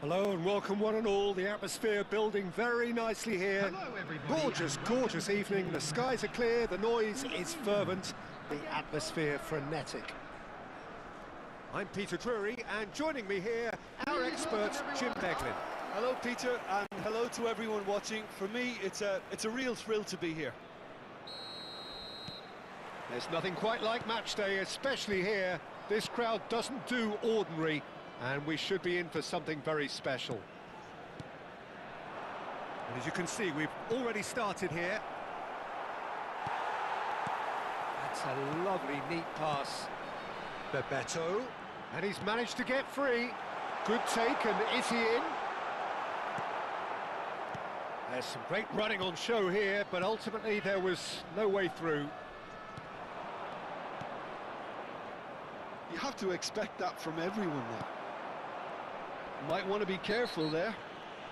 Hello and welcome one and all. The atmosphere building very nicely here. Hello everybody. Gorgeous, gorgeous evening. The skies are clear, the noise is fervent, the atmosphere frenetic. I'm Peter Drury, and joining me here, our expert Jim Beglin. Hello Peter, and hello to everyone watching. For me, it's a real thrill to be here. There's nothing quite like match day, especially here. This crowd doesn't do ordinary, and we should be in for something very special. And as you can see, we've already started here. That's a lovely, neat pass. Bebeto, and he's managed to get free. Good take, and is he in? There's some great running on show here, but ultimately there was no way through. You have to expect that from everyone now. Might want to be careful there.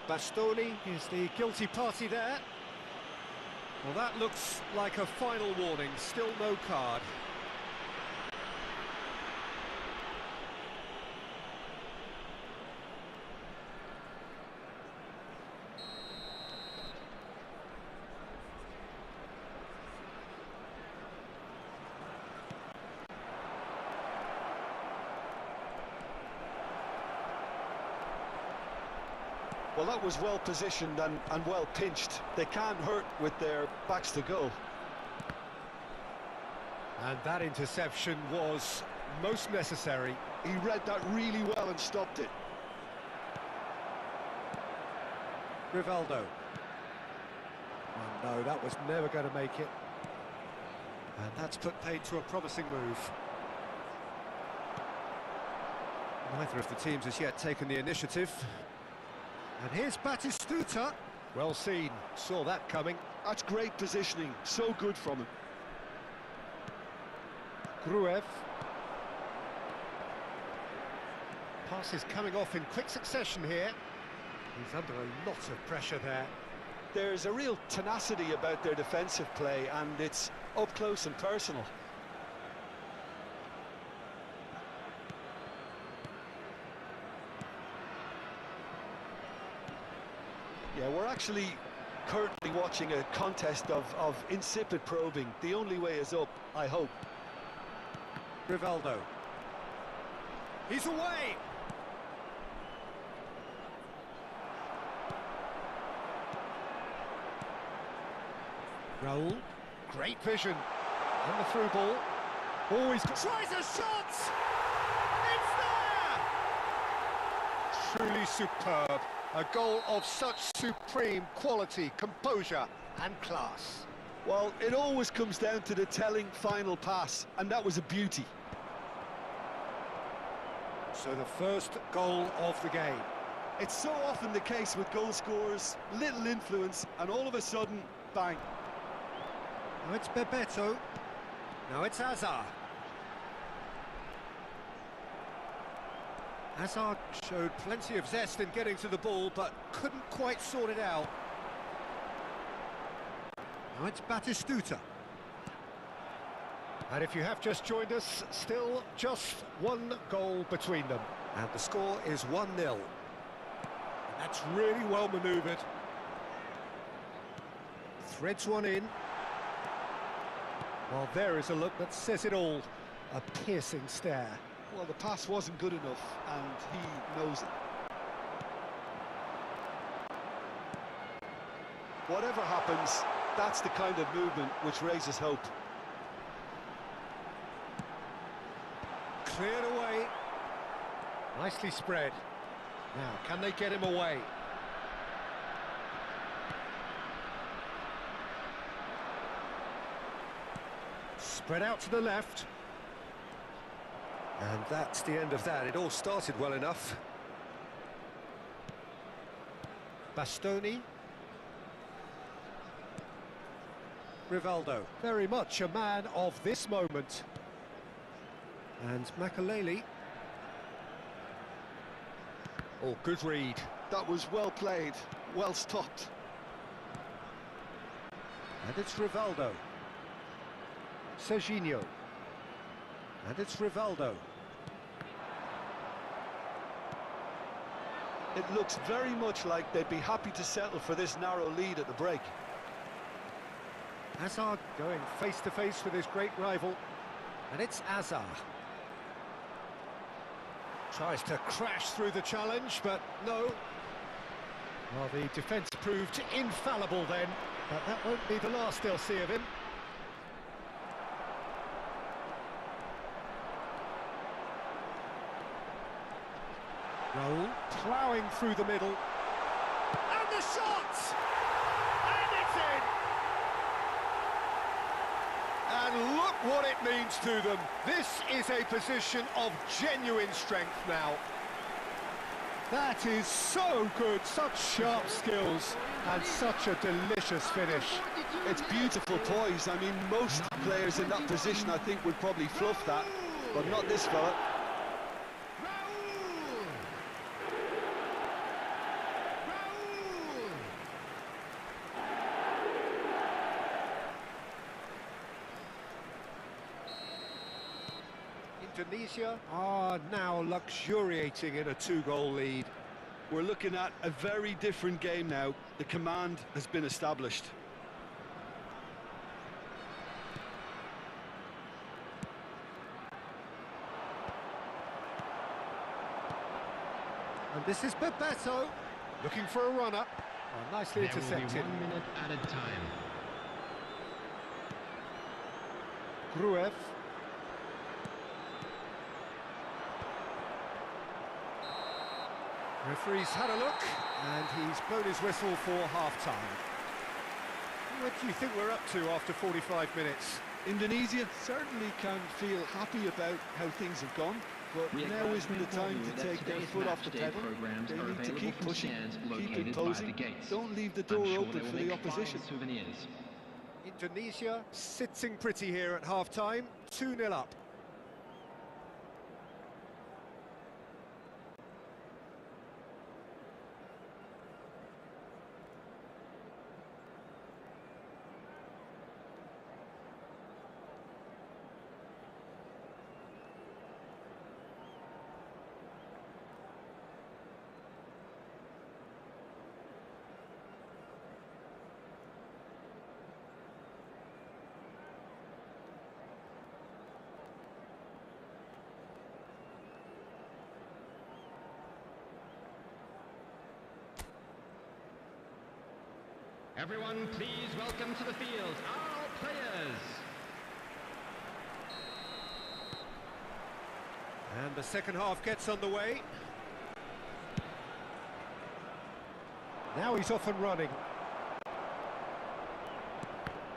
Bastoni is the guilty party there. Well, that looks like a final warning, still no card. Well, that was well positioned and well pinched. They can't hurt with their backs to goal. And that interception was most necessary. He read that really well and stopped it. Rivaldo. Oh no, that was never going to make it. And that's put paid to a promising move. Neither of the teams has yet taken the initiative. And here's Batistuta. Well seen, saw that coming. That's great positioning, so good from him. Gruev. Pass is coming off in quick succession here. He's under a lot of pressure there. There's a real tenacity about their defensive play, and it's up close and personal. Yeah, we're actually currently watching a contest of insipid probing. The only way is up, I hope. Rivaldo. He's away! Raul. Great vision. And the through ball. Always tries a shot! It's there! Truly superb. A goal of such supreme quality, composure and class. Well, it always comes down to the telling final pass, and that was a beauty. So the first goal of the game. It's so often the case with goal scorers, little influence, and all of a sudden, bang. Now it's Bebeto. Now it's Hazard. Hazard showed plenty of zest in getting to the ball, but couldn't quite sort it out. Now it's Batistuta. And if you have just joined us, still just one goal between them. And the score is 1-0. And that's really well manoeuvred. Threads one in. Well, there is a look that says it all. A piercing stare. Well, the pass wasn't good enough, and he knows it. Whatever happens, that's the kind of movement which raises hope. Cleared away. Nicely spread. Now, can they get him away? Spread out to the left. And that's the end of that. It all started well enough. Bastoni. Rivaldo. Very much a man of this moment. And Makaleli. Oh, good read. That was well played, well stopped. And it's Rivaldo. Serginho. And it's Rivaldo. It looks very much like they'd be happy to settle for this narrow lead at the break. Hazard going face-to-face with his great rival. And it's Hazard. Tries to crash through the challenge, but no. Well, the defence proved infallible then, but that won't be the last they'll see of him. Raul ploughing through the middle. And the shot! And it's in! And look what it means to them. This is a position of genuine strength now. That is so good, such sharp skills, and such a delicious finish. It's beautiful poise. I mean, most players in that position, I think, would probably fluff that, but not this fella. Indonesia are now luxuriating in a two-goal lead. We're looking at a very different game now. The command has been established. And this is Bebeto looking for a runner. Oh, nicely intercepted. There will be 1 minute at a time. Gruev. Referee's had a look, and he's blown his whistle for half-time. What do you think we're up to after 45 minutes? Indonesia certainly can feel happy about how things have gone, but now isn't the time to take their foot off the pedal. They need to keep pushing, keep imposing, don't leave the door open for the opposition. Indonesia sitting pretty here at half-time, 2-0 up. Everyone, please welcome to the field our players. And the second half gets underway. Now he's off and running.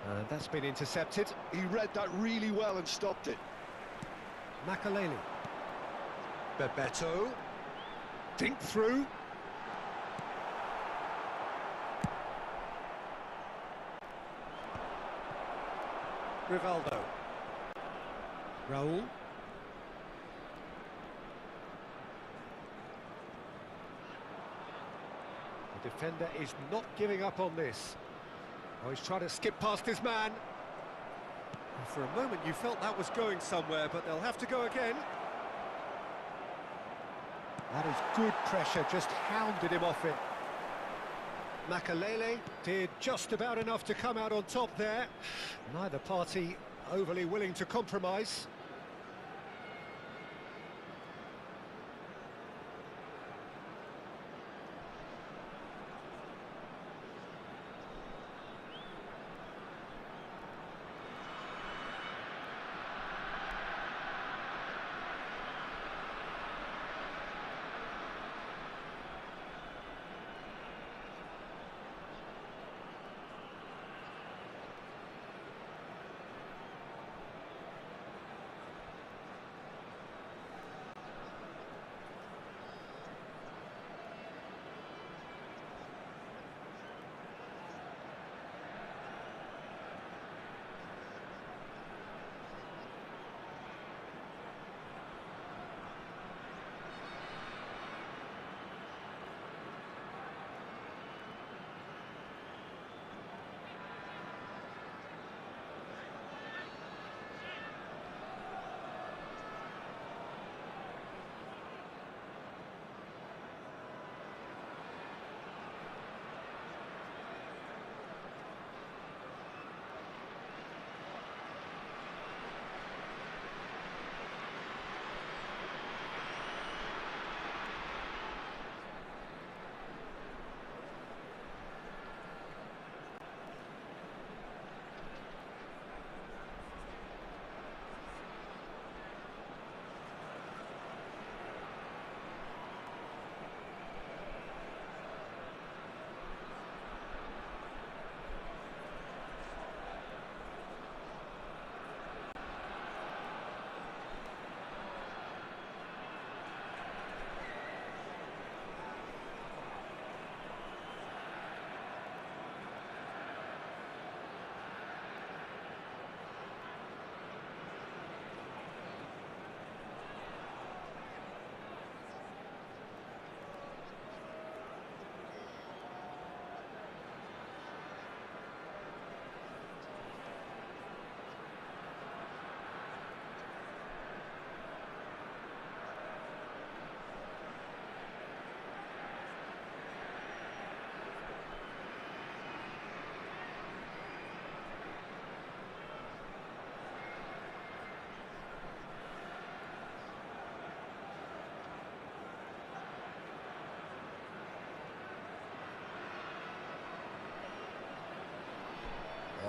And that's been intercepted. He read that really well and stopped it. Makaleli. Bebeto. Dink through. Rivaldo. Raul. The defender is not giving up on this. Oh, he's trying to skip past his man. And for a moment you felt that was going somewhere, but they'll have to go again. That is good pressure, just hounded him off it. Makaleli did just about enough to come out on top there. Neither party overly willing to compromise.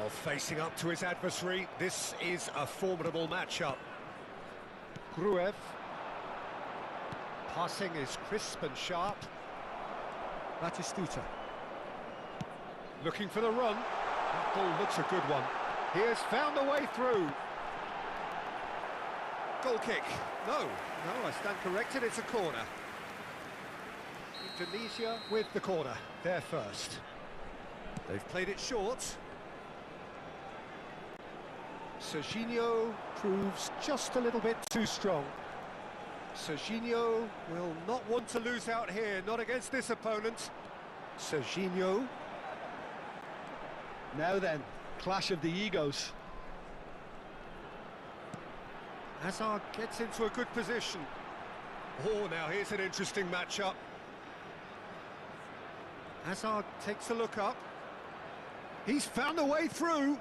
Well, facing up to his adversary, this is a formidable matchup. Gruev. Passing is crisp and sharp. Batistuta. Looking for the run. That ball looks a good one. He has found a way through. Goal kick. No, I stand corrected, it's a corner. Indonesia with the corner, they're first. They've played it short. Serginho proves just a little bit too strong. Serginho will not want to lose out here, not against this opponent. Serginho. Now then, clash of the egos. Hazard gets into a good position. Oh, now here's an interesting matchup. Hazard takes a look up. He's found a way through.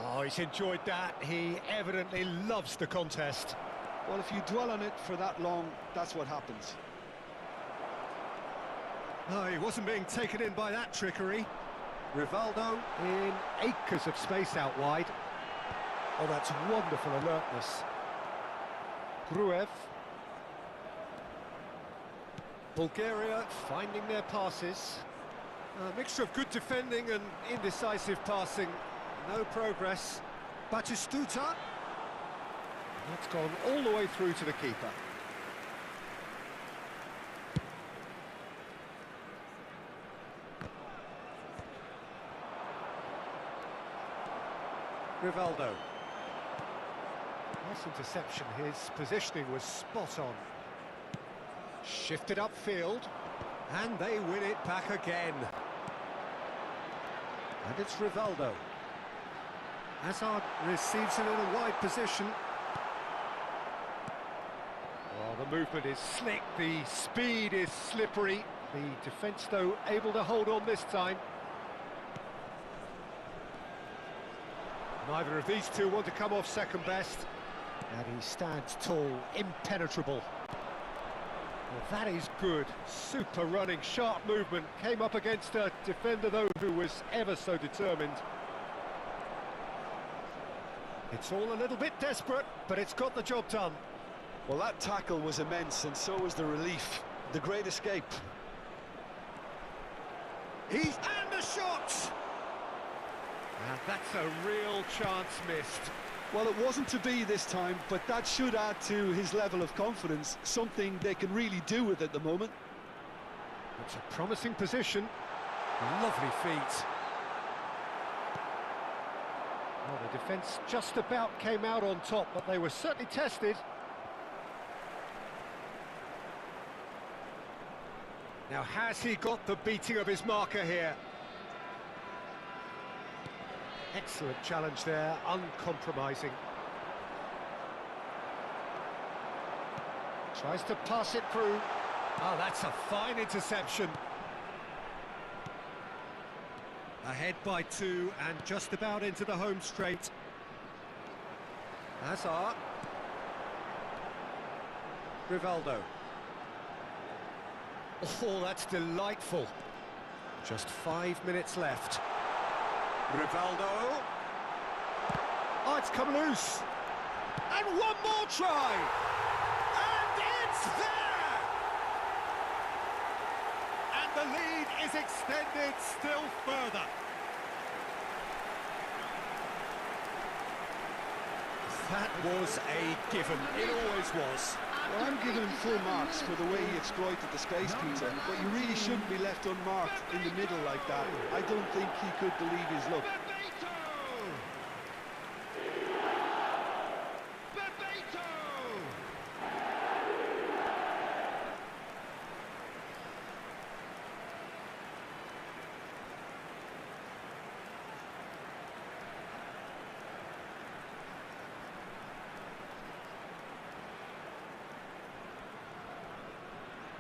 Oh, he's enjoyed that. He evidently loves the contest. Well, if you dwell on it for that long, that's what happens. No, he wasn't being taken in by that trickery. Rivaldo in acres of space out wide. Oh, that's wonderful alertness. Gruev. Bulgaria finding their passes. A mixture of good defending and indecisive passing. No progress. Batistuta. That's gone all the way through to the keeper. Rivaldo. Nice interception, his positioning was spot on. Shifted upfield, and they win it back again. And it's Rivaldo. Hazard receives it in a wide position. Oh, the movement is slick, the speed is slippery. The defence, though, able to hold on this time. Neither of these two want to come off second best. And he stands tall, impenetrable. Well, that is good. Super running, sharp movement. Came up against a defender, though, who was ever so determined. It's all a little bit desperate, but it's got the job done. Well, that tackle was immense, and so was the relief. The great escape. And the shot! And that's a real chance missed. Well, it wasn't to be this time, but that should add to his level of confidence, something they can really do with at the moment. It's a promising position. Lovely feet. Well, the defence just about came out on top, but they were certainly tested. Now, has he got the beating of his marker here? Excellent challenge there, uncompromising. Tries to pass it through. Oh, that's a fine interception. Ahead by 2 and just about into the home straight. Hazard. Rivaldo. Oh, that's delightful. Just 5 minutes left. Rivaldo. Oh, it's come loose. And one more try. And it's there. And the lead is extended still further. That was a given. It always was. Well, I'm giving him full marks for the way he exploited the space, Peter, but you really shouldn't be left unmarked in the middle like that. I don't think he could believe his luck.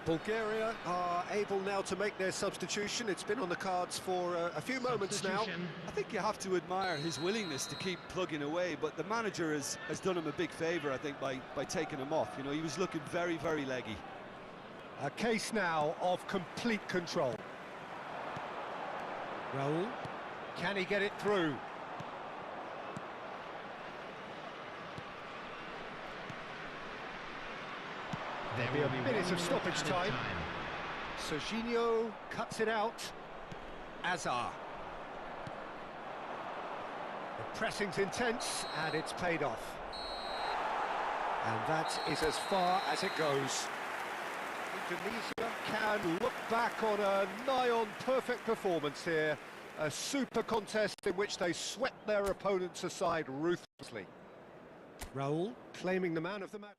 Bulgaria are able now to make their substitution. It's been on the cards for a few moments now. I think you have to admire his willingness to keep plugging away, but the manager has done him a big favour, I think, by taking him off. You know, he was looking very, very leggy. A case now of complete control. Raul. Can he get it through? There'll be a minute of stoppage time. Serginho cuts it out. Azar. The pressing's intense, and it's paid off. And that is as far as it goes. Indonesia can look back on a nigh-on perfect performance here. A super contest in which they swept their opponents aside ruthlessly. Raul claiming the man of the match.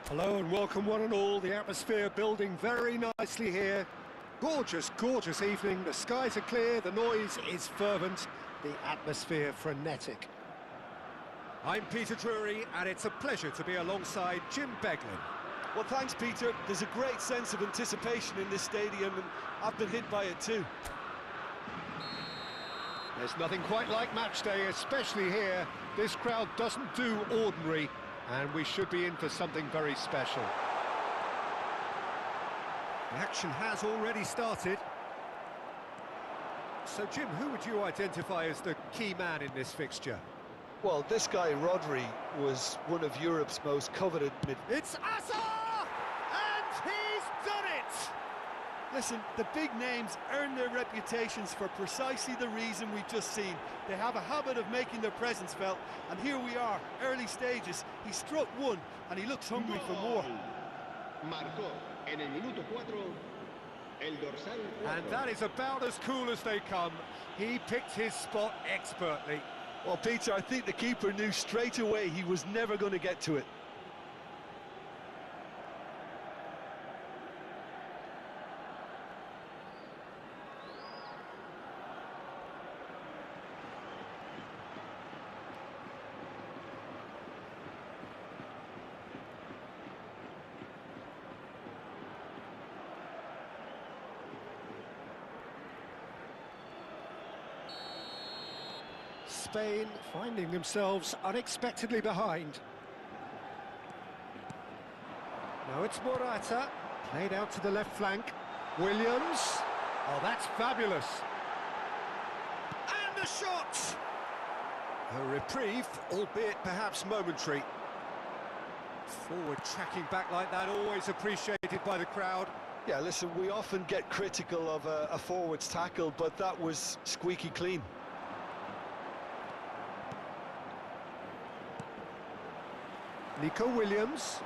Hello and welcome one and all. The atmosphere building very nicely here. Gorgeous, gorgeous evening. The skies are clear, the noise is fervent, the atmosphere frenetic. I'm Peter Drury and it's a pleasure to be alongside Jim Beglin. Well, thanks, Peter. There's a great sense of anticipation in this stadium, and I've been hit by it too. There's nothing quite like match day, especially here. This crowd doesn't do ordinary, and we should be in for something very special. The action has already started. So, Jim, who would you identify as the key man in this fixture? Well, this guy, Rodri, was one of Europe's most coveted mid... It's Azar! And he's done it! Listen, the big names earn their reputations for precisely the reason we've just seen. They have a habit of making their presence felt, and here we are, early stages. He struck one, and he looks hungry for more. Marcó en el minuto 4 el dorsal 4. And that is about as cool as they come. He picked his spot expertly. Well, Peter, I think the keeper knew straight away he was never going to get to it. Spain finding themselves unexpectedly behind. Now it's Morata, played out to the left flank. Williams. Oh, that's fabulous. And the shot! A reprieve, albeit perhaps momentary. Forward tracking back like that, always appreciated by the crowd. Yeah, listen, we often get critical of a forward's tackle, but that was squeaky clean. Nico Williams.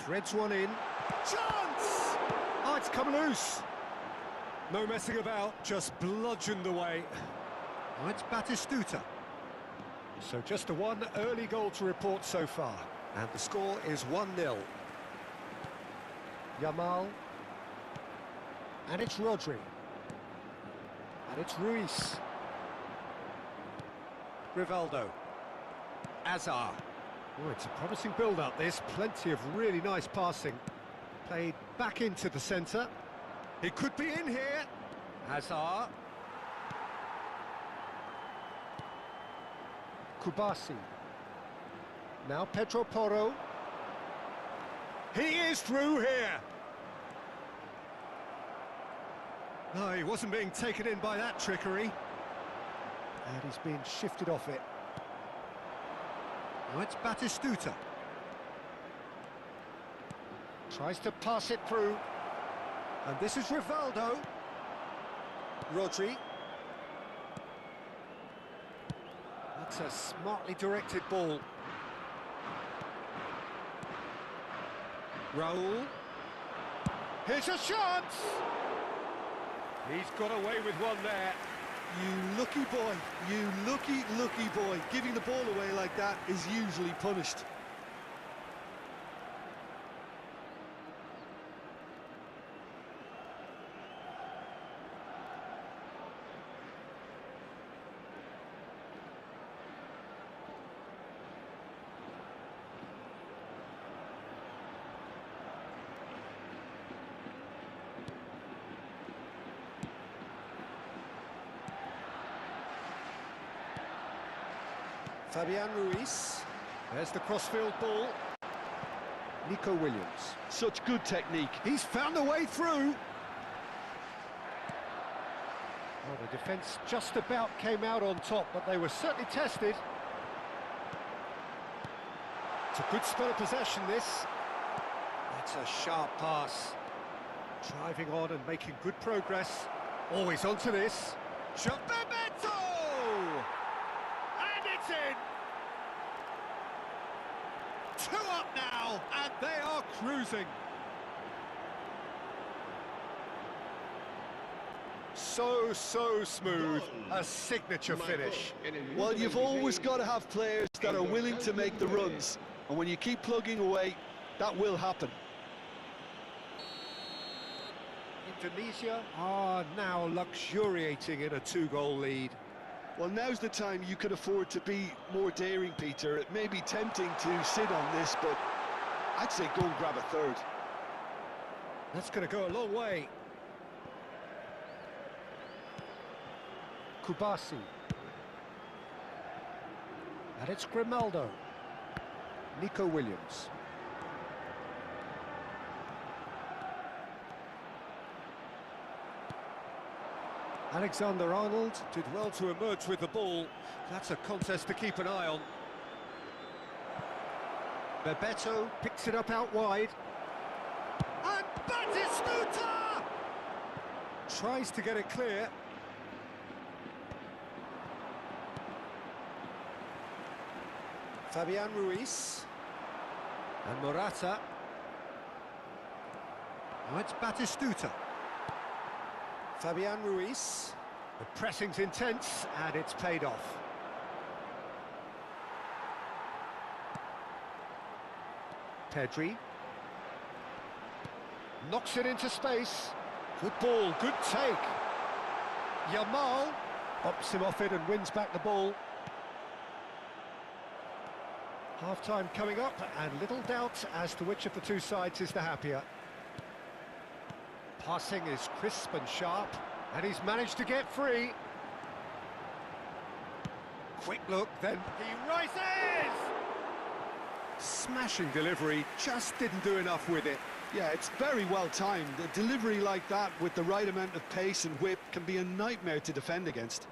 Threads one in. Chance! Oh, it's come loose. No messing about, just bludgeoned away. Now it's Batistuta. So just the one early goal to report so far. And the score is 1-0. Yamal. And it's Rodri. And it's Ruiz. Rivaldo. Azar. Oh, it's a promising build-up, this. Plenty of really nice passing. Played back into the centre. He could be in here. Hazard. Kubasi. Now Pedro Porro. He is through here. No, he wasn't being taken in by that trickery. And he's being shifted off it. Now it's Batistuta. Tries to pass it through. And this is Rivaldo. Rodri. That's a smartly directed ball. Raul. Here's a chance! He's got away with one there. You lucky boy, you lucky boy. Giving the ball away like that is usually punished. Fabian Ruiz. There's the crossfield ball. Nico Williams. Such good technique. He's found a way through. Well, the defence just about came out on top, but they were certainly tested. It's a good spell of possession, this. That's a sharp pass. Driving on and making good progress. Always onto this. Bebeto! And it's in! 2 up now, and they are cruising. So smooth, a signature finish. Well, you've always got to have players that are willing to make the runs, and when you keep plugging away, that will happen. Indonesia are now luxuriating in a 2-goal lead. Well, now's the time you can afford to be more daring, Peter. It may be tempting to sit on this, but I'd say go and grab a third. That's going to go a long way. Kubasi. And it's Grimaldo. Nico Williams. Alexander-Arnold did well to emerge with the ball. That's a contest to keep an eye on. Bebeto picks it up out wide. And Batistuta! Tries to get it clear. Fabian Ruiz. And Morata. Now it's Batistuta. Fabian Ruiz. The pressing's intense, and it's paid off. Pedri. Knocks it into space. Good ball, good take. Yamal bops him off it and wins back the ball. Half-time coming up, and little doubt as to which of the two sides is the happier. Passing is crisp and sharp, and he's managed to get free. Quick look, then he rises! Smashing delivery, just didn't do enough with it. Yeah, it's very well timed. A delivery like that with the right amount of pace and whip can be a nightmare to defend against.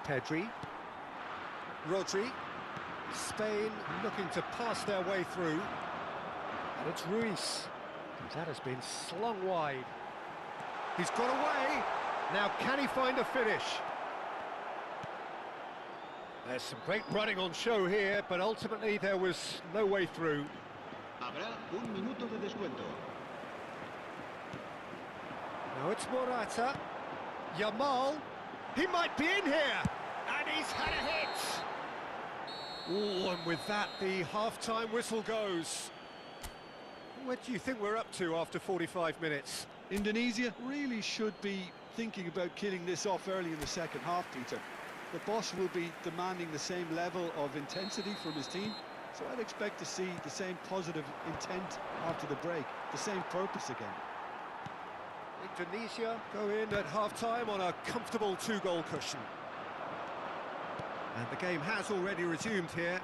Pedri. Rodri. Spain looking to pass their way through. And it's Ruiz. That has been slung wide. He's got away. Now can he find a finish? There's some great running on show here, but ultimately there was no way through. Habrá un minuto de descuento. Now it's Morata. Yamal. He might be in here. And he's had a hit. Oh, and with that, the half-time whistle goes. What do you think we're up to after 45 minutes? Indonesia really should be thinking about killing this off early in the second half, Peter. The boss will be demanding the same level of intensity from his team, so I'd expect to see the same positive intent after the break, the same purpose again. Indonesia go in at half-time on a comfortable two-goal cushion. And the game has already resumed here.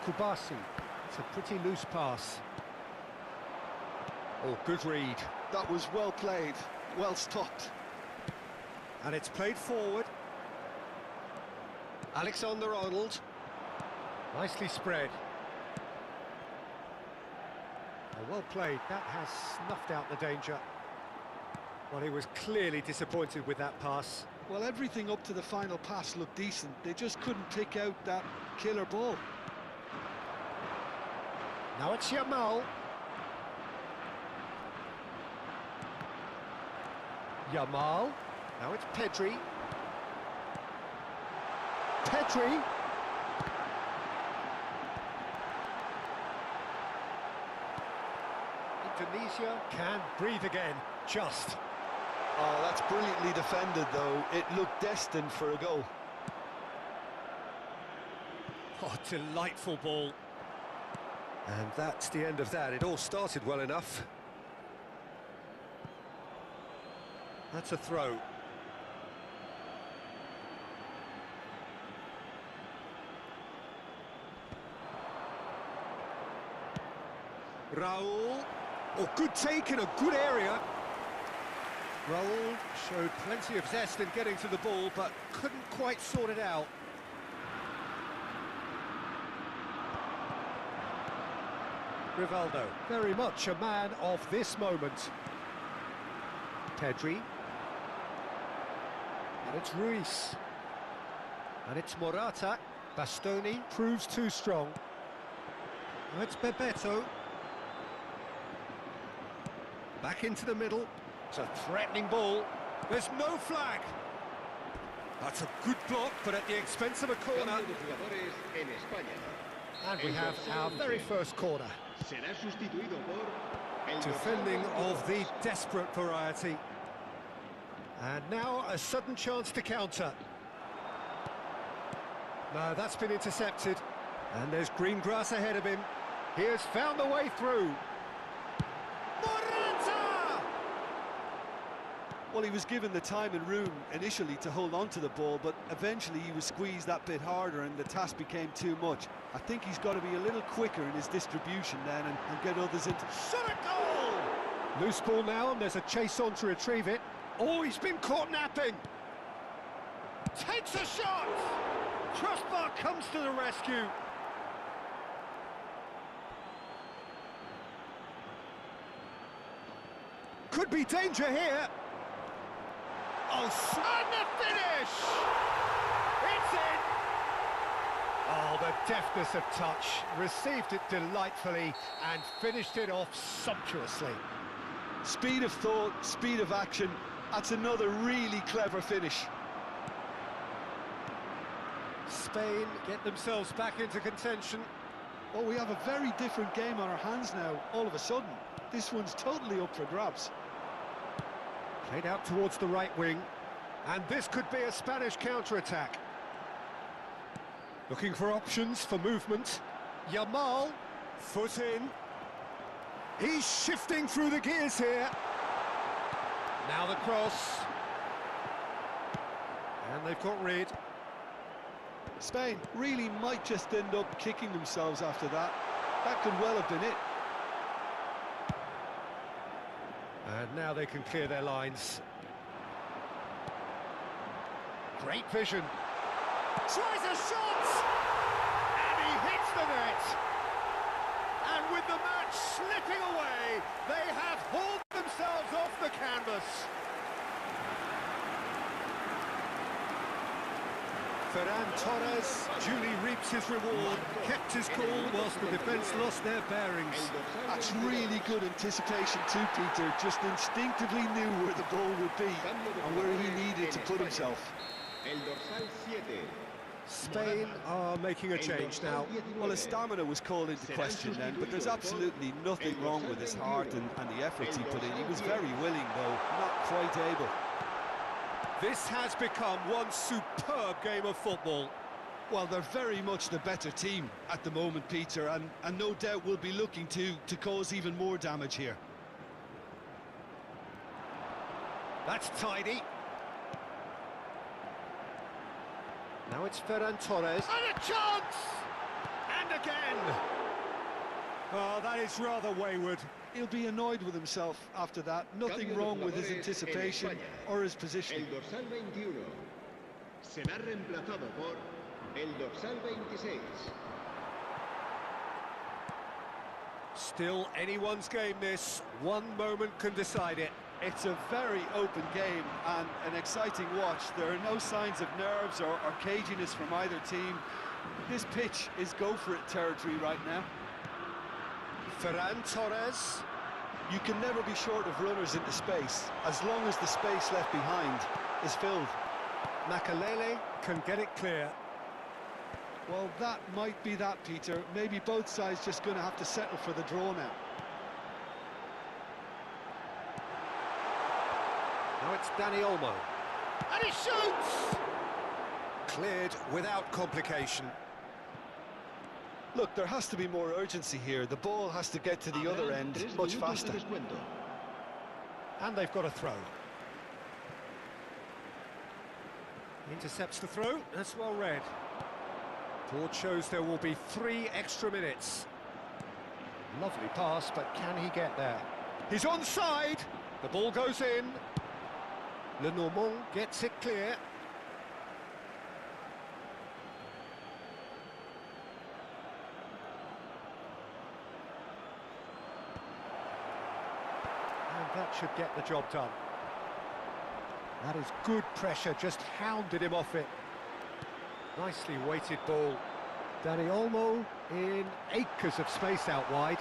Kubasi, it's a pretty loose pass. Oh, good read. That was well played, well stopped. And it's played forward. Alexander-Arnold. Nicely spread. Oh, well played. That has snuffed out the danger. Well, he was clearly disappointed with that pass. Well, everything up to the final pass looked decent. They just couldn't pick out that killer ball. Now it's Yamal. Yamal. Now it's Pedri. Pedri. Indonesia can breathe again, just. Oh, that's brilliantly defended, though. It looked destined for a goal. Oh, delightful ball. And that's the end of that. It all started well enough. That's a throw. Raul. Oh, good take in a good area. Raul showed plenty of zest in getting to the ball, but couldn't quite sort it out. Rivaldo, very much a man of this moment. Pedri. And it's Ruiz. And it's Morata. Bastoni proves too strong. And it's Bebeto. Back into the middle. It's a threatening ball. There's no flag. That's a good block, but at the expense of a corner. Cambio de jugadores en España. And we have our very first corner. Será sustituido por el Defending dorsal of the desperate variety. And now a sudden chance to counter. No, that's been intercepted. And there's green grass ahead of him. He has found the way through. Morata! Well, he was given the time and room initially to hold on to the ball, but eventually he was squeezed that bit harder and the task became too much. I think he's got to be a little quicker in his distribution then and get others into... Shot a goal! Loose ball now, and there's a chase on to retrieve it. Oh, he's been caught napping. Takes a shot! Crossbar comes to the rescue. Could be danger here. Oh, and the finish! It's in! Oh, the deftness of touch. Received it delightfully and finished it off sumptuously. Speed of thought, speed of action. That's another really clever finish. Spain get themselves back into contention. Well, we have a very different game on our hands now, all of a sudden. This one's totally up for grabs. Played out towards the right wing. And this could be a Spanish counter-attack. Looking for options for movement. Yamal, foot in. He's shifting through the gears here. Now the cross. And they've got rid. Spain really might just end up kicking themselves after that. That could well have been it. And now they can clear their lines. Great vision. Tries a shot! And he hits the net! And with the match slipping away, they have hauled themselves off the canvas. Ferran Torres duly reaps his reward, kept his cool whilst the defence lost their bearings. That's really good anticipation too, Peter. Just instinctively knew where the ball would be and where he needed to put himself. El dorsal 7. Spain are making a change now. Well, his stamina was called into question then, but there's absolutely nothing wrong with his heart and the efforts he put in. He was very willing, though, not quite able. This has become one superb game of football. Well, they're very much the better team at the moment, Peter, and no doubt will be looking to cause even more damage here. That's tidy. Now it's Ferran Torres. And a chance! And again! Oh, that is rather wayward. He'll be annoyed with himself after that. Nothing wrong with his anticipation or his position. El dorsal 21 será reemplazado por el dorsal 26. Still anyone's game this. One moment can decide it. It's a very open game and an exciting watch. There are no signs of nerves or caginess from either team. This pitch is go-for-it territory right now. Ferran Torres. You can never be short of runners into space, as long as the space left behind is filled. Makalele can get it clear. Well, that might be that, Peter. Maybe both sides just going to have to settle for the draw now. Now it's Dani Olmo. And he shoots! Cleared without complication. Look, there has to be more urgency here. The ball has to get to the other end much faster. And they've got a throw. Intercepts the throw. That's well read. Board shows there will be 3 extra minutes. Lovely pass, but can he get there? He's onside. The ball goes in. Lenormand gets it clear. And that should get the job done. That is good pressure, just hounded him off it. Nicely weighted ball. Dani Olmo in acres of space out wide.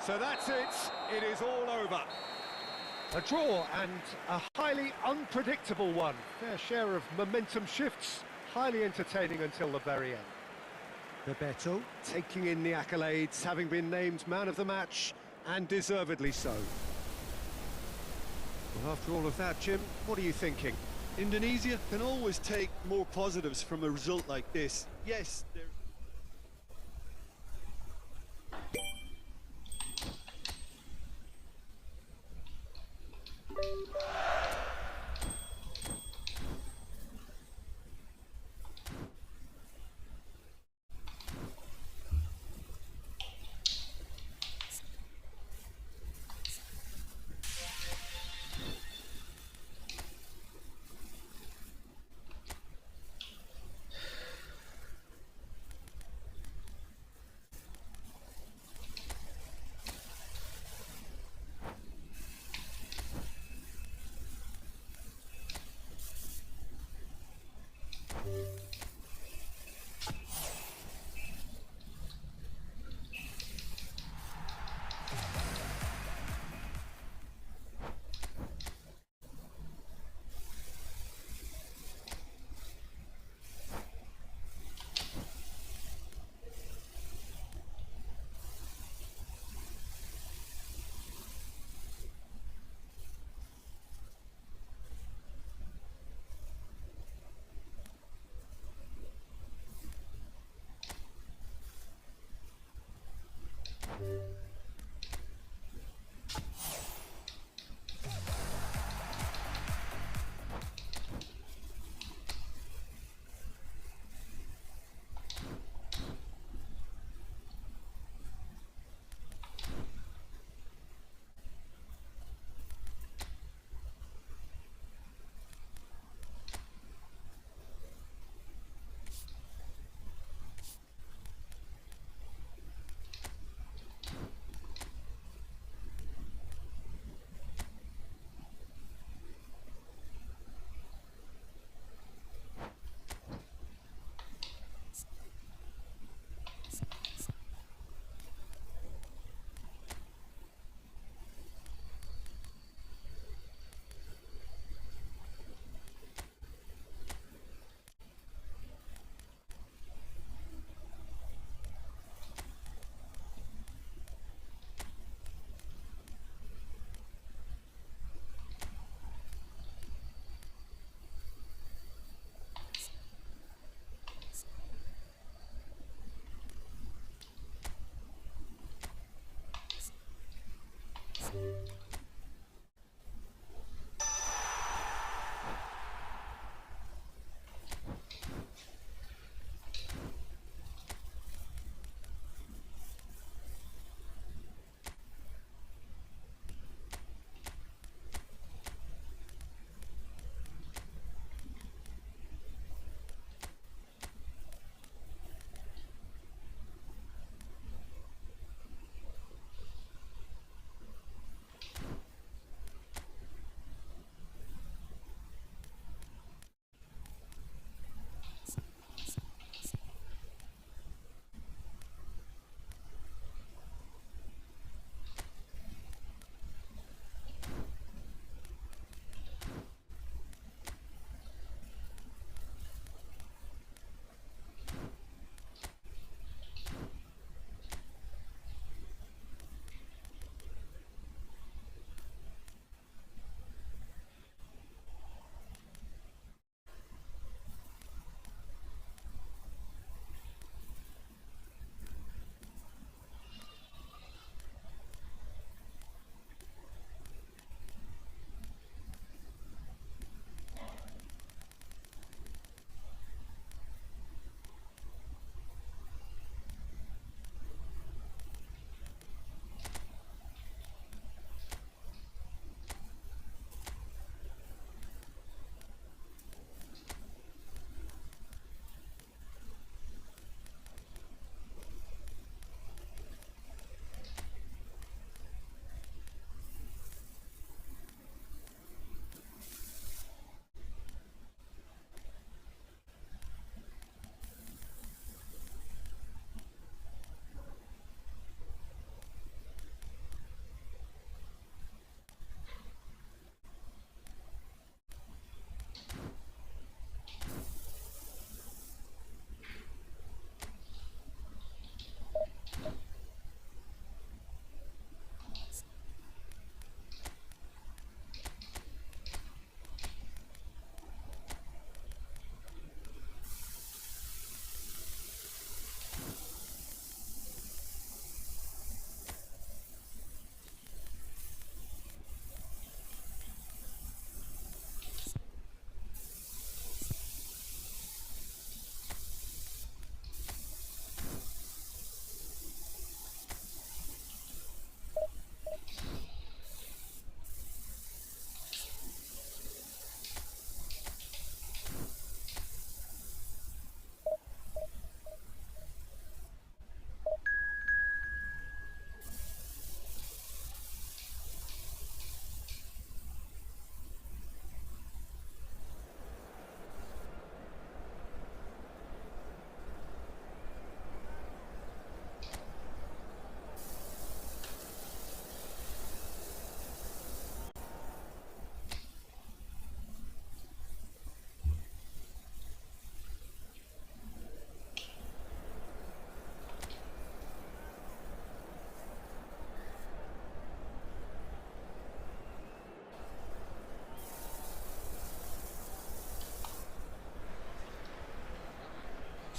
So that's it. It is all over. A draw and a highly unpredictable one. Fair share of momentum shifts. Highly entertaining until the very end. Bebeto taking in the accolades, having been named man of the match, and deservedly so. Well, after all of that, Jim, what are you thinking? Indonesia can always take more positives from a result like this. Yes, there's...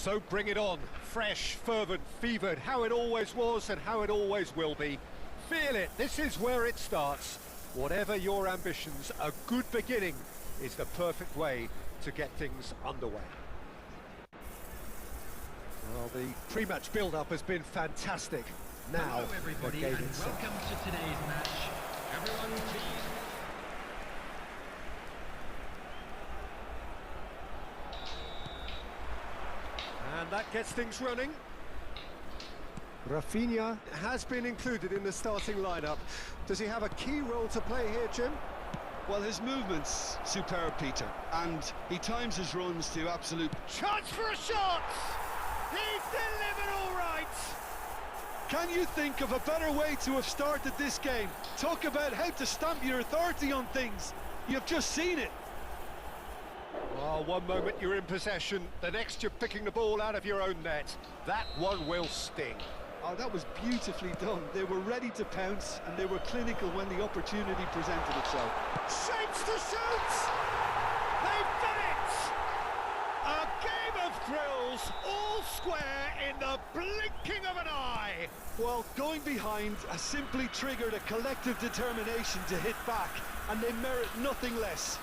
So bring it on. Fresh, fervent, fevered, how it always was and how it always will be. Feel it, this is where it starts. Whatever your ambitions, a good beginning is the perfect way to get things underway. Well, the pre-match build-up has been fantastic. Now, hello everybody, and welcome to today's match. Everyone, please. And that gets things running. Rafinha has been included in the starting lineup. Does he have a key role to play here, Jim? Well, his movement's superb, Peter, and he times his runs to absolute... Chance for a shot! He's delivered all right! Can you think of a better way to have started this game? Talk about how to stamp your authority on things. You've just seen it. Oh, one moment you're in possession, the next you're picking the ball out of your own net. That one will sting. Oh, that was beautifully done. They were ready to pounce, and they were clinical when the opportunity presented itself. Shapes to shoot! They've done it! A game of thrills, all square in the blinking of an eye. Well, going behind has simply triggered a collective determination to hit back, and they merit nothing less.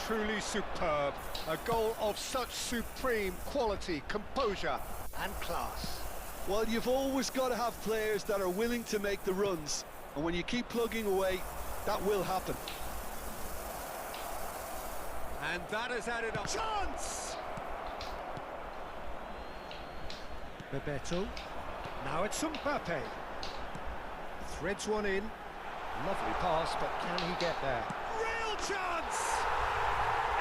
Truly superb. A goal of such supreme quality, composure and class. Well, you've always got to have players that are willing to make the runs, and when you keep plugging away, that will happen. And that has added up. Chance! Bebeto. Now it's Mbappe. Threads one in. Lovely pass, but can he get there? Real chance!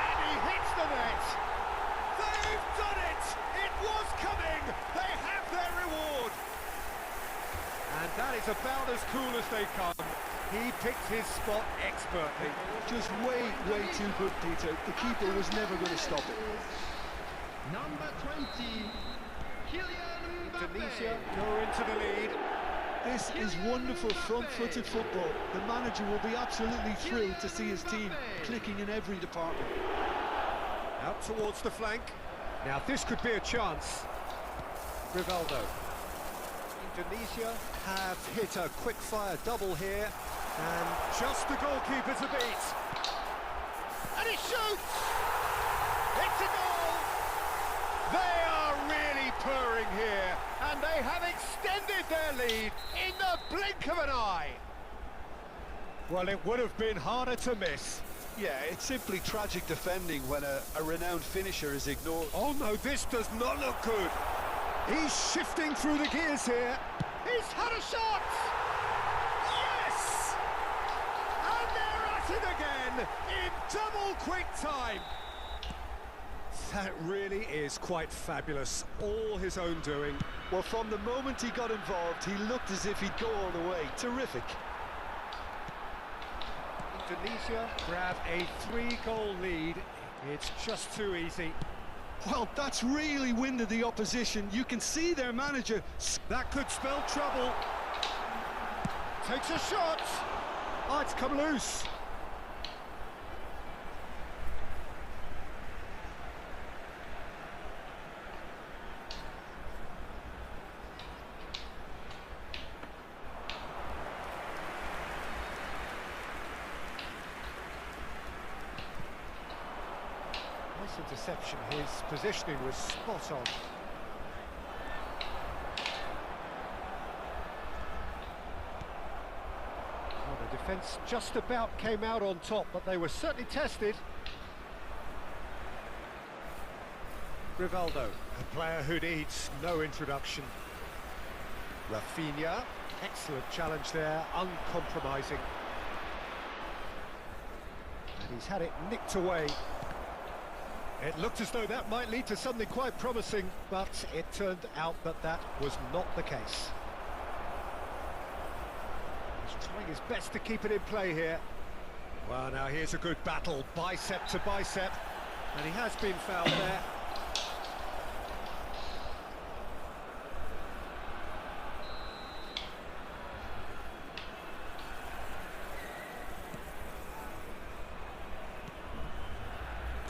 And he hits the net! They've done it! It was coming! They have their reward! And that is about as cool as they come. He picked his spot expertly. Just way too good, Peter. The keeper was never going to stop it. Number 20, Kylian Mbappe. Tunisia go into the lead. This is wonderful front-footed football. The manager will be absolutely thrilled to see his team clicking in every department. Out towards the flank. Now this could be a chance. Rivaldo. Indonesia have hit a quick-fire double here, and just the goalkeeper to beat. And he shoots! It's a goal! They are really purring here, and they have extended their lead in the blink of an eye. Well, it would have been harder to miss. Yeah, it's simply tragic defending when a renowned finisher is ignored. Oh no, this does not look good. He's shifting through the gears here. He's had a shot! Yes! And they're at it again in double quick time. That really is quite fabulous. All his own doing. Well, from the moment he got involved, he looked as if he'd go all the way. Terrific. Indonesia grab a 3-goal lead. It's just too easy. Well, that's really winded the opposition. You can see their manager. That could spell trouble. Takes a shot. Oh, it's come loose. Nice interception. His positioning was spot on. Well, the defence just about came out on top, but they were certainly tested. Rivaldo, a player who needs no introduction. Rafinha, excellent challenge there, uncompromising. And he's had it nicked away. It looked as though that might lead to something quite promising, but it turned out that that was not the case. He's trying his best to keep it in play here. Well, now here's a good battle, bicep to bicep, and he has been fouled there.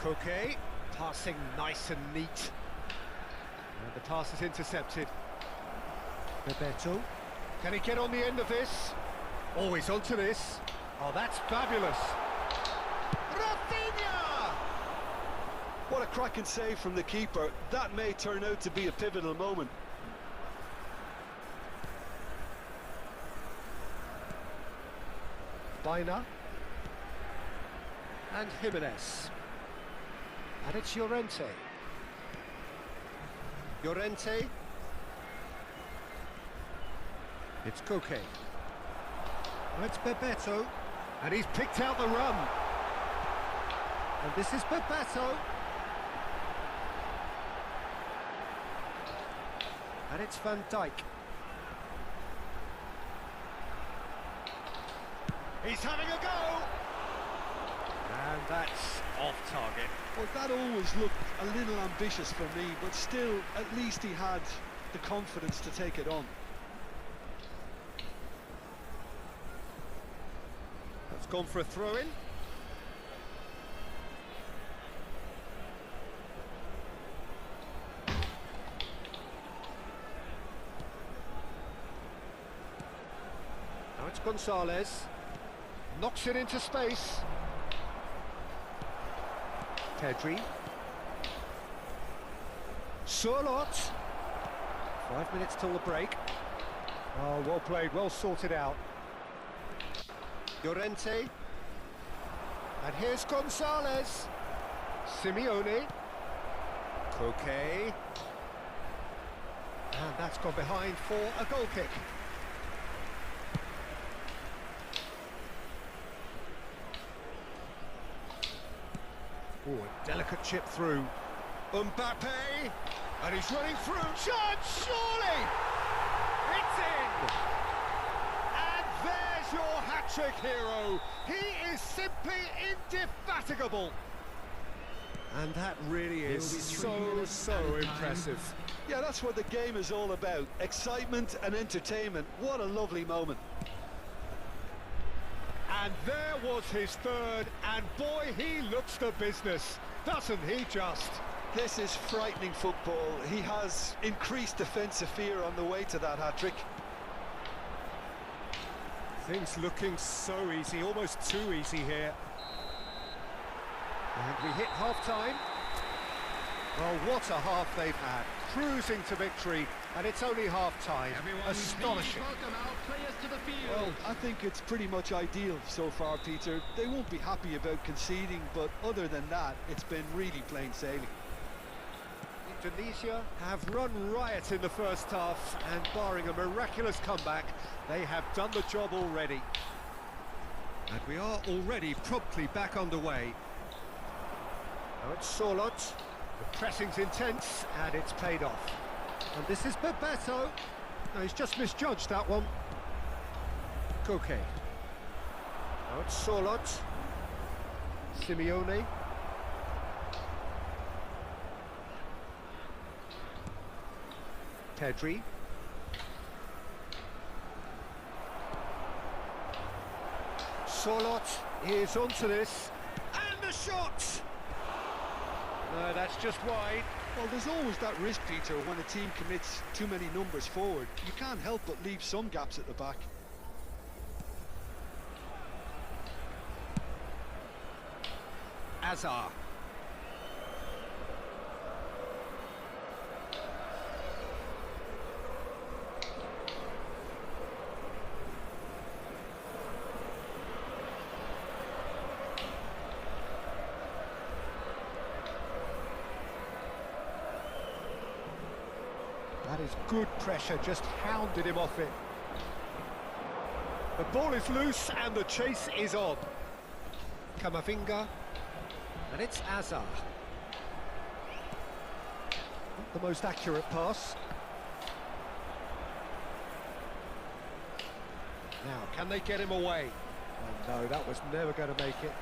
Koke, passing nice and neat. And the pass is intercepted. Bebeto. Can he get on the end of this? Oh, he's onto this. Oh, that's fabulous. Rafinha! What a cracking save from the keeper. That may turn out to be a pivotal moment. Baina. And Jimenez. And it's Llorente. Llorente. It's Koke. And it's Bebeto. And he's picked out the run. And this is Bebeto. And it's Van Dijk. He's having a go! And that's off target. Well, that always looked a little ambitious for me, but still, at least he had the confidence to take it on. That's gone for a throw-in. Now it's Gonzalez. Knocks it into space. Pedri. Surlot. 5 minutes till the break. Oh, well played, well sorted out. Llorente. And here's Gonzalez. Simeone. Koke. And that's gone behind for a goal kick. Oh, a delicate chip through. Mbappe, and he's running through. Chance, surely! It's in! And there's your hat-trick hero. He is simply indefatigable. And that really is so impressive. Yeah, that's what the game is all about. Excitement and entertainment. What a lovely moment. And there was his third, and boy, he looks the business, doesn't he just? This is frightening football. He has increased defensive fear on the way to that hat-trick. Things looking so easy, almost too easy here. And we hit half-time. Well, what a half they've had, cruising to victory, and it's only half-time. Astonishing. Welcome our players to the field. Well, I think it's pretty much ideal so far, Peter. They won't be happy about conceding, but other than that, it's been really plain sailing. Indonesia have run riot in the first half, and barring a miraculous comeback, they have done the job already. And we are already promptly back underway. Now it's Surlot. The pressing's intense, and it's paid off. And this is Bebeto. No, he's just misjudged that one. Koke. Now it's Surlot. Simeone. Pedri. Surlot is onto this. And the shot! No, that's just wide. Well, there's always that risk, Peter, when a team commits too many numbers forward. You can't help but leave some gaps at the back. Azar. That is good pressure, just hounded him off it. The ball is loose and the chase is on. Camavinga, and it's Azar. Not the most accurate pass. Now, can they get him away? Oh no, that was never going to make it.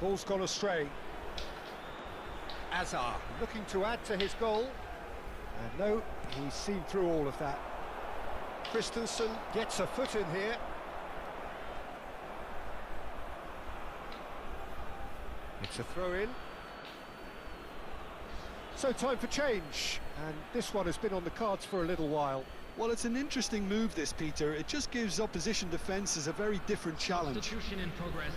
Ball's gone astray. Azar looking to add to his goal. And no, he's seen through all of that. Christensen gets a foot in here. It's a throw-in. So time for change, and this one has been on the cards for a little while. Well, it's an interesting move, this, Peter. It just gives opposition defences a very different challenge. Substitution in progress.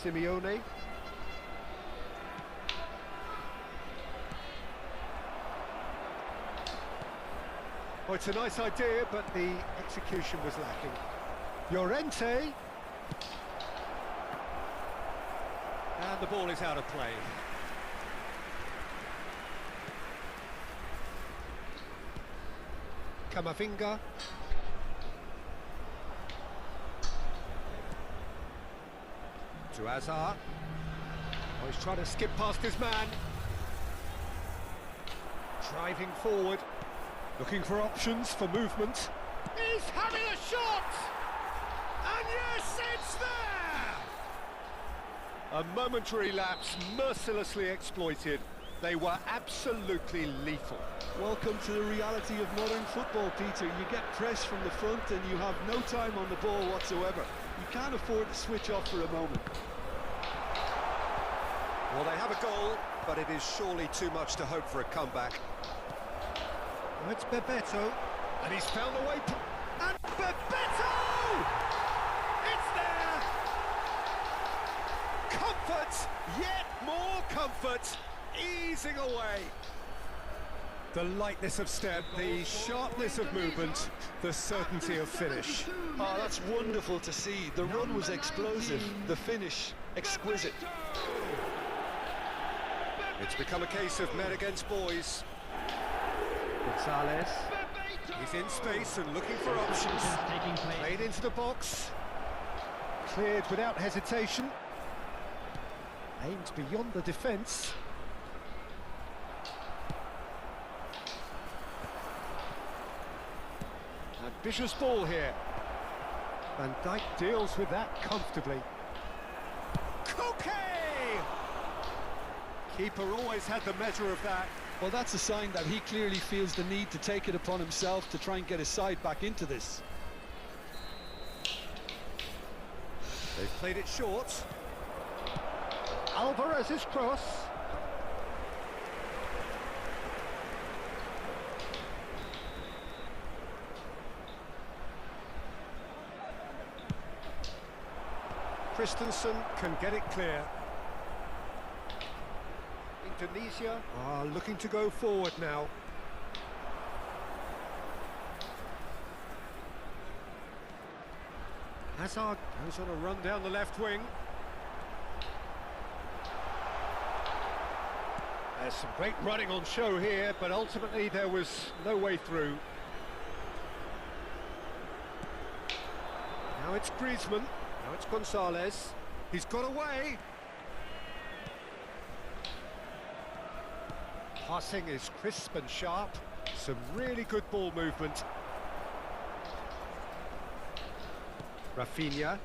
Simeone. Oh, it's a nice idea, but the execution was lacking. Llorente. And the ball is out of play. Camavinga. To Hazard. Oh, he's trying to skip past his man. Driving forward. Looking for options for movement. He's having a shot! And yes, it's there! A momentary lapse mercilessly exploited. They were absolutely lethal. Welcome to the reality of modern football, Peter. You get press from the front and you have no time on the ball whatsoever. You can't afford to switch off for a moment. Well, they have a goal, but it is surely too much to hope for a comeback. Oh, it's Bebeto, and he's found a way to... And Bebeto! It's there! Comfort, yet more comfort, easing away. The lightness of step, the sharpness of movement, the certainty of finish. Oh, that's wonderful to see. The run was explosive, the finish exquisite. It's become a case of men against boys. Gonzalez. He's in space and looking for options. Played into the box. Cleared without hesitation. Aimed beyond the defence. Ambitious ball here. Van Dijk deals with that comfortably. Koke! Keeper always had the measure of that. Well, that's a sign that he clearly feels the need to take it upon himself to try and get his side back into this. They've played it short. Alvarez's cross. Christensen can get it clear. Indonesia are looking to go forward now. Hazard goes on a run down the left wing. There's some great running on show here, but ultimately there was no way through. Now it's Griezmann, now it's Gonzalez. He's got away. Passing is crisp and sharp. Some really good ball movement. Rafinha.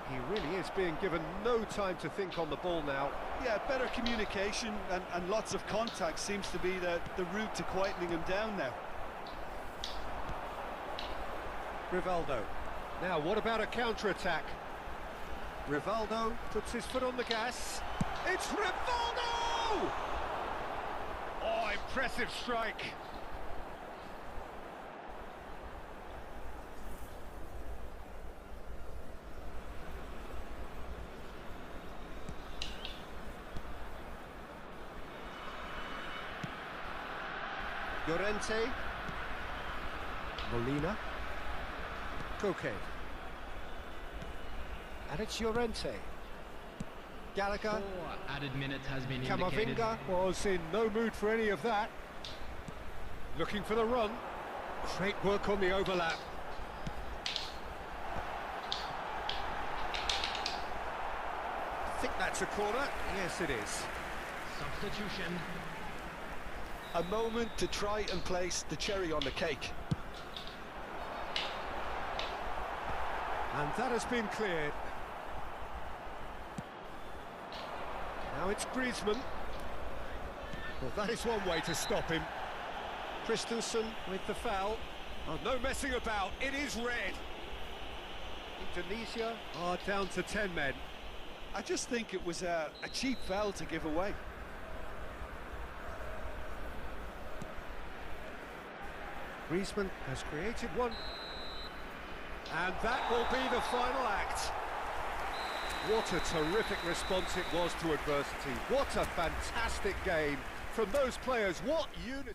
He really is being given no time to think on the ball now. Yeah, better communication and lots of contact seems to be the route to quietening him down now. Rivaldo. Now, what about a counter-attack? Rivaldo puts his foot on the gas. It's Rivaldo! Oh, impressive strike. Llorente. Molina. Koke. And it's Llorente. Gallagher. 4 added minutes has been indicated. Camavinga was in no mood for any of that. Looking for the run. Great work on the overlap. I think that's a corner. Yes, it is. Substitution. A moment to try and place the cherry on the cake. And that has been cleared. Now it's Griezmann. Well, that is one way to stop him. Christensen with the foul. Oh, no messing about, it is red. Tunisia are down to 10 men. I just think it was a cheap foul to give away. Griezmann has created one. And that will be the final act. What a terrific response it was to adversity. What a fantastic game from those players. What unity.